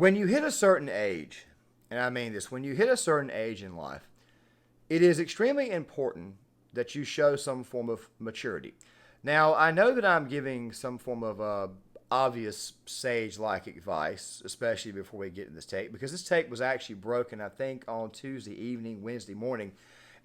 When you hit a certain age, and I mean this, when you hit a certain age in life, it is extremely important that you show some form of maturity. Now, I know that I'm giving some form of obvious sage-like advice, especially before we get in this tape, because this tape was actually broken, I think, on Tuesday evening, Wednesday morning,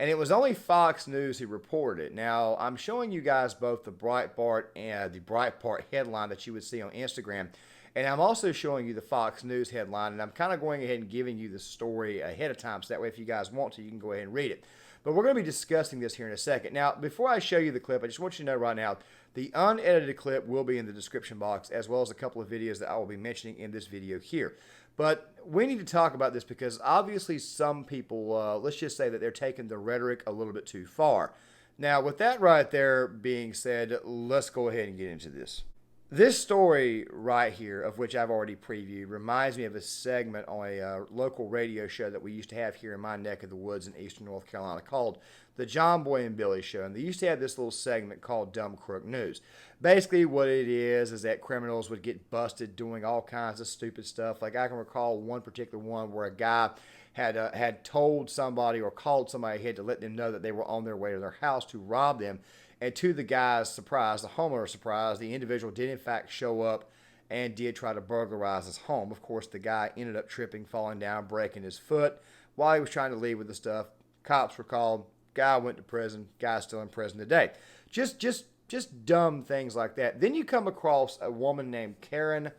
and it was only Fox News who reported it. Now, I'm showing you guys both the Breitbart and the Breitbart headline that you would see on Instagram, and I'm also showing you the Fox News headline, and I'm kind of going ahead and giving you the story ahead of time, so that way if you guys want to, you can go ahead and read it. But we're going to be discussing this here in a second. Now, before I show you the clip, I just want you to know right now, the unedited clip will be in the description box, as well as a couple of videos that I will be mentioning in this video here. But we need to talk about this because obviously some people, let's just say that they're taking the rhetoric a little bit too far. Now, with that right there being said, let's go ahead and get into this. This story right here, of which I've already previewed, reminds me of a segment on a local radio show that we used to have here in my neck of the woods in eastern North Carolina called The John Boy and Billy Show. And they used to have this little segment called Dumb Crook News. Basically what it is that criminals would get busted doing all kinds of stupid stuff. Like I can recall one particular one where a guy had told somebody or called somebody ahead to let them know that they were on their way to their house to rob them. And to the guy's surprise, the homeowner's surprise, the individual did in fact show up and did try to burglarize his home. Of course, the guy ended up tripping, falling down, breaking his foot while he was trying to leave with the stuff. Cops were called. Guy went to prison. Guy's still in prison today. Just dumb things like that. Then you come across a woman named Karen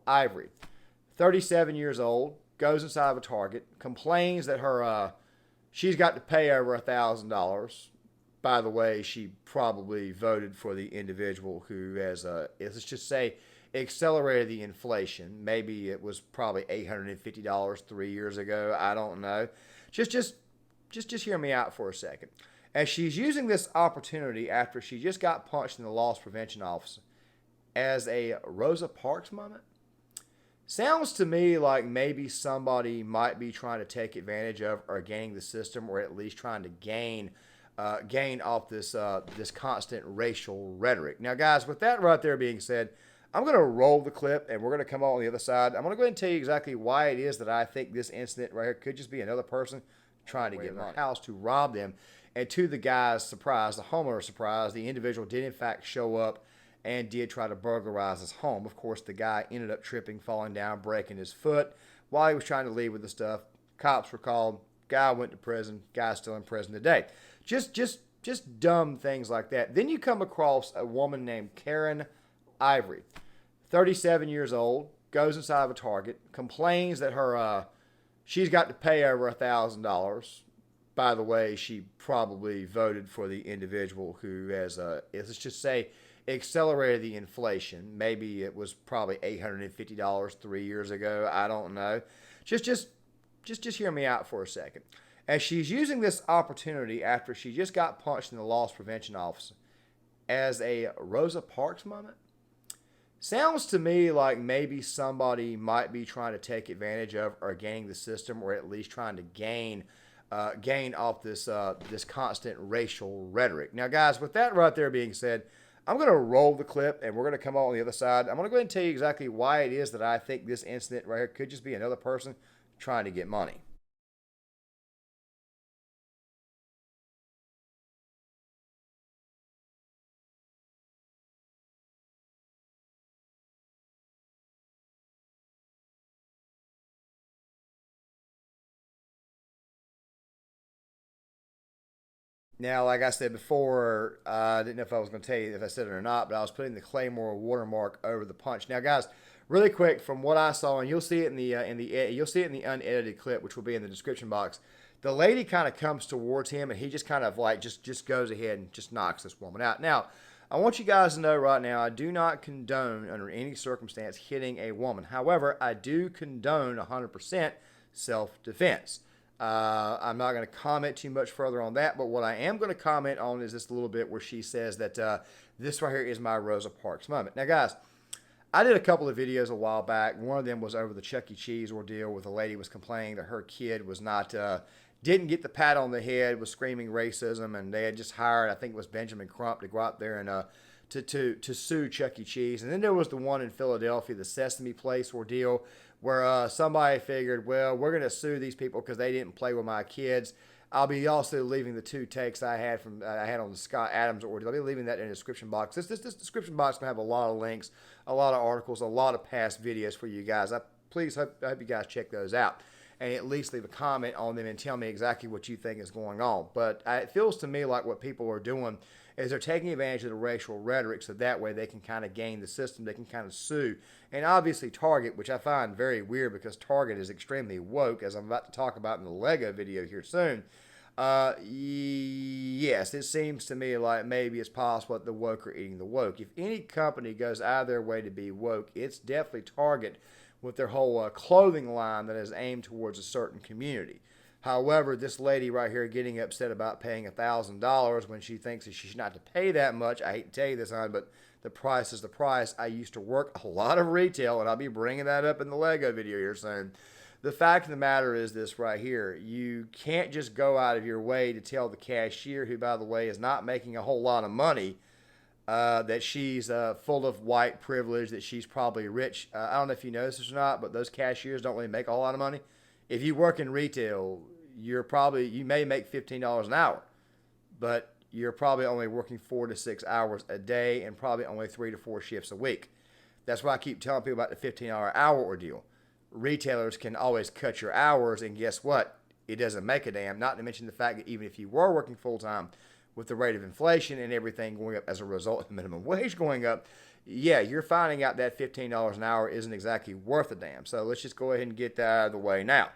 Ivory, 37 years old, goes inside of a Target, complains that she's got to pay over $1,000. By the way, she probably voted for the individual who has, let's just say, accelerated the inflation. Maybe it was probably $850 3 years ago. I don't know. Just hear me out for a second. As she's using this opportunity after she just got punched in the loss prevention office as a Rosa Parks moment, sounds to me like maybe somebody might be trying to take advantage of or gain the system, or at least trying to gain off this constant racial rhetoric. Now, guys, with that right there being said, I'm going to roll the clip and we're going to come on the other side. I'm going to go ahead and tell you exactly why it is that I think this incident right here could just be another person trying to get in their house to rob them. And to the guy's surprise, the homeowner's surprise, the individual did in fact show up and did try to burglarize his home. Of course, the guy ended up tripping, falling down, breaking his foot while he was trying to leave with the stuff. Cops were called. Guy went to prison. Guy's still in prison today. Just dumb things like that. Then you come across a woman named Karen Ivory, 37 years old, goes inside of a Target, complains that she's got to pay over $1,000. By the way, she probably voted for the individual who has, let's just say, accelerated the inflation. Maybe it was probably $850 3 years ago. I don't know. Just hear me out for a second. As she's using this opportunity after she just got punched in the loss prevention office as a Rosa Parks moment, sounds to me like maybe somebody might be trying to take advantage of or gain the system, or at least trying to gain off this constant racial rhetoric. Now, guys, with that right there being said, I'm going to roll the clip and we're going to come on the other side. I'm going to go ahead and tell you exactly why it is that I think this incident right here could just be another person trying to get money. Now, like I said before, I didn't know if I was going to tell you if I said it or not, but I was putting the Claymore watermark over the punch. Now, guys, really quick, from what I saw, and you'll see it in the unedited clip, which will be in the description box. The lady kind of comes towards him, and he just kind of like just goes ahead and just knocks this woman out. Now, I want you guys to know right now, I do not condone under any circumstance hitting a woman. However, I do condone 100% self-defense. I'm not going to comment too much further on that, but what I am going to comment on is this little bit where she says that this right here is my Rosa Parks moment. Now, guys, I did a couple of videos a while back. One of them was over the Chuck E. Cheese ordeal, where the lady was complaining that her kid was not, didn't get the pat on the head, was screaming racism, and they had just hired, I think it was Benjamin Crump, to go out there and to sue Chuck E. Cheese. And then there was the one in Philadelphia, the Sesame Place ordeal, where somebody figured, well, we're going to sue these people because they didn't play with my kids. I'll be also leaving the 2 takes I had on the Scott Adams ordeal. I'll be leaving that in the description box. This description box is going to have a lot of links, a lot of articles, a lot of past videos for you guys. I hope you guys check those out and at least leave a comment on them and tell me exactly what you think is going on. But it feels to me like what people are doing is they're taking advantage of the racial rhetoric so that way they can kind of game the system, they can kind of sue. And obviously Target, which I find very weird because Target is extremely woke, as I'm about to talk about in the Lego video here soon. Yes, it seems to me like maybe it's possible that the woke are eating the woke. If any company goes out of their way to be woke, it's definitely Target with their whole clothing line that is aimed towards a certain community. However, this lady right here getting upset about paying $1,000 when she thinks that she should not have to pay that much. I hate to tell you this, hon, but the price is the price. I used to work a lot of retail, and I'll be bringing that up in the Lego video here soon. The fact of the matter is this right here. You can't just go out of your way to tell the cashier, who, by the way, is not making a whole lot of money, that she's full of white privilege, that she's probably rich. I don't know if you know this or not, but those cashiers don't really make a whole lot of money. If you work in retail, you may make $15 an hour, but you're probably only working 4 to 6 hours a day and probably only 3 to 4 shifts a week. That's why I keep telling people about the 15-hour hour ordeal. Retailers can always cut your hours, and guess what? It doesn't make a damn, not to mention the fact that even if you were working full-time, with the rate of inflation and everything going up as a result of the minimum wage going up, yeah, you're finding out that $15 an hour isn't exactly worth a damn. So let's just go ahead and get that out of the way now.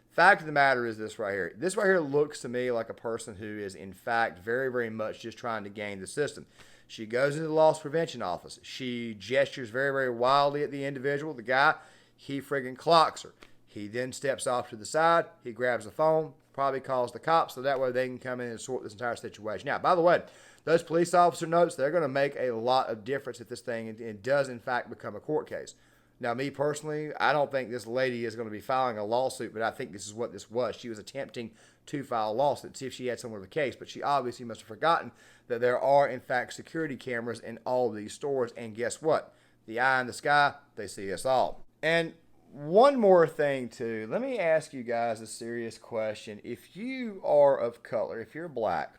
Fact of the matter is this right here. This right here looks to me like a person who is, in fact, very, very much just trying to game the system. She goes into the loss prevention office. She gestures very, very wildly at the individual. The guy, he friggin' clocks her. He then steps off to the side. He grabs the phone, probably calls the cops, so that way they can come in and sort this entire situation. Now, by the way, those police officer notes, they're going to make a lot of difference if this thing it does, in fact, become a court case. Now, me personally, I don't think this lady is going to be filing a lawsuit, but I think this is what this was. She was attempting to file a lawsuit to see if she had somewhat of a case, but she obviously must have forgotten that there are, in fact, security cameras in all of these stores, and guess what? The eye in the sky, they see us all. And one more thing, too. Let me ask you guys a serious question. If you are of color, if you're black,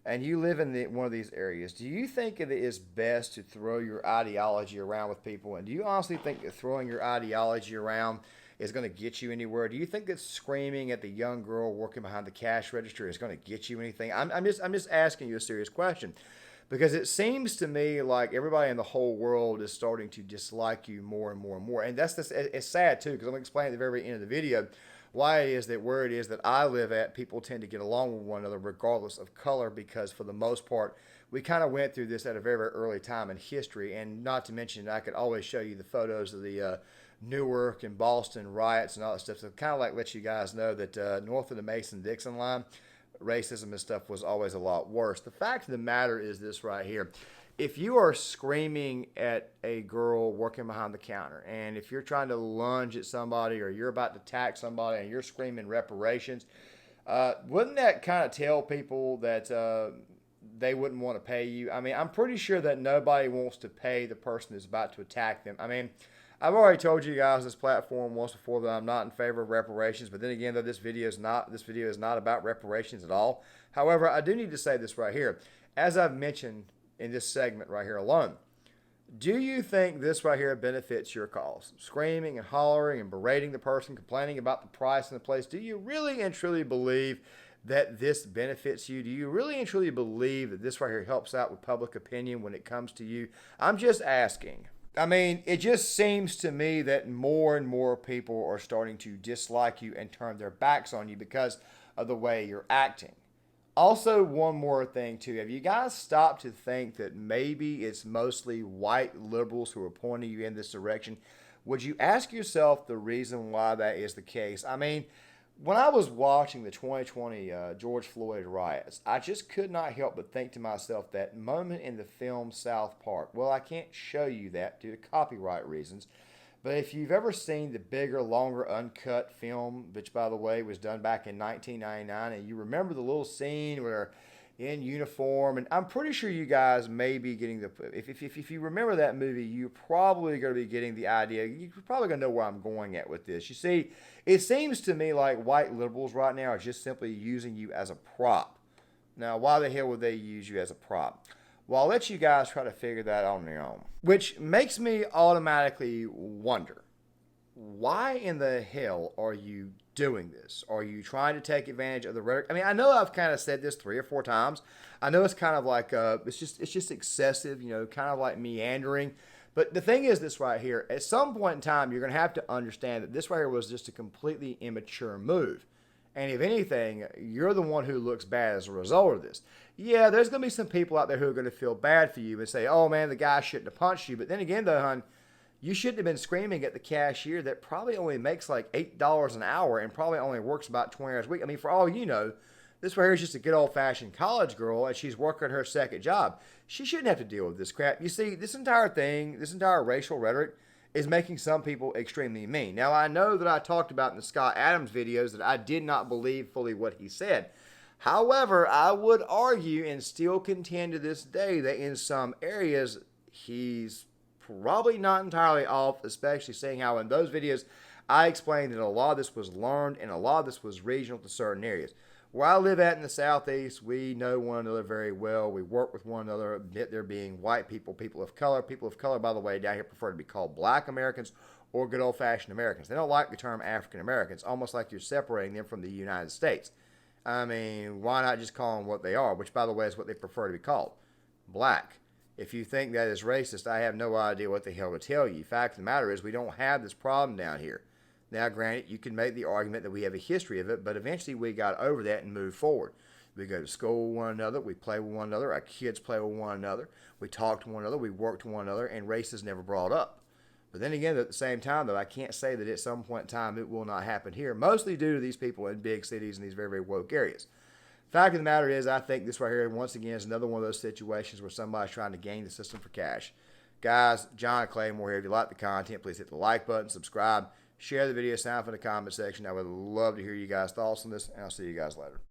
and you live in one of these areas, do you think it is best to throw your ideology around with people? And do you honestly think that throwing your ideology around is going to get you anywhere? Do you think that screaming at the young girl working behind the cash register is going to get you anything? I'm just asking you a serious question, because it seems to me like everybody in the whole world is starting to dislike you more and more and more. And it's sad, too, because I'm going to explain at the very end of the video why it is that where it is that I live at, people tend to get along with one another regardless of color, because for the most part, we kind of went through this at a very, very early time in history. And not to mention, I could always show you the photos of the Newark and Boston riots and all that stuff. So it kind of like let you guys know that north of the Mason-Dixon line, racism and stuff was always a lot worse. The fact of the matter is this right here. If you are screaming at a girl working behind the counter, and if you're trying to lunge at somebody or you're about to attack somebody and you're screaming reparations, wouldn't that kind of tell people that they wouldn't want to pay you? I mean, I'm pretty sure that nobody wants to pay the person who's about to attack them. I mean, I've already told you guys this platform once before that I'm not in favor of reparations, but then again, though, this video is not about reparations at all. However, I do need to say this right here. As I've mentioned in this segment right here alone, do you think this right here benefits your cause? Screaming and hollering and berating the person, complaining about the price in the place. Do you really and truly believe that this benefits you? Do you really and truly believe that this right here helps out with public opinion when it comes to you? I'm just asking. I mean, it just seems to me that more and more people are starting to dislike you and turn their backs on you because of the way you're acting. Also, one more thing, too. Have you guys stopped to think that maybe it's mostly white liberals who are pointing you in this direction? Would you ask yourself the reason why that is the case? I mean, when I was watching the 2020 George Floyd riots, I just could not help but think to myself that moment in the film South Park. Well, I can't show you that due to copyright reasons. But if you've ever seen the bigger, longer, uncut film, which, by the way, was done back in 1999, and you remember the little scene where in uniform. And I'm pretty sure you guys may be getting the, if you remember that movie, you're probably going to be getting the idea. You're probably going to know where I'm going at with this. You see, it seems to me like white liberals right now are just simply using you as a prop. Now, why the hell would they use you as a prop? Well, I'll let you guys try to figure that out on your own. Which makes me automatically wonder, why in the hell are you doing this? Are you trying to take advantage of the rhetoric? I mean, I know I've kind of said this 3 or 4 times. I know it's kind of like, it's just excessive, kind of like meandering. But the thing is this right here, at some point in time, you're going to have to understand that this right here was just a completely immature move. And if anything, you're the one who looks bad as a result of this. Yeah, there's going to be some people out there who are going to feel bad for you and say, oh man, the guy shouldn't have punched you. But then again, though, hon, you shouldn't have been screaming at the cashier that probably only makes like $8 an hour and probably only works about 20 hours a week. I mean, for all you know, this right here is just a good old-fashioned college girl and she's working her second job. She shouldn't have to deal with this crap. You see, this entire thing, this entire racial rhetoric is making some people extremely mean. Now, I know that I talked about in the Scott Adams videos that I did not believe fully what he said. However, I would argue and still contend to this day that in some areas, he's probably not entirely off, especially seeing how in those videos, I explained that a lot of this was learned and a lot of this was regional to certain areas. Where I live at in the Southeast, we know one another very well. We work with one another, admit there being white people, people of color. People of color, by the way, down here prefer to be called black Americans or good old-fashioned Americans. They don't like the term African Americans, almost like you're separating them from the United States. I mean, why not just call them what they are, which, by the way, is what they prefer to be called, black. If you think that is racist, I have no idea what the hell to tell you. Fact of the matter is we don't have this problem down here. Now, granted, you can make the argument that we have a history of it, but eventually we got over that and moved forward. We go to school with one another, we play with one another, our kids play with one another, we talk to one another, we work to one another, and race is never brought up. But then again, at the same time, though, I can't say that at some point in time it will not happen here, mostly due to these people in big cities and these very, very woke areas. Fact of the matter is, I think this right here, once again, is another one of those situations where somebody's trying to game the system for cash. Guys, John Claymore here. If you like the content, please hit the like button, subscribe, share the video, sign up in the comment section. I would love to hear you guys' thoughts on this, and I'll see you guys later.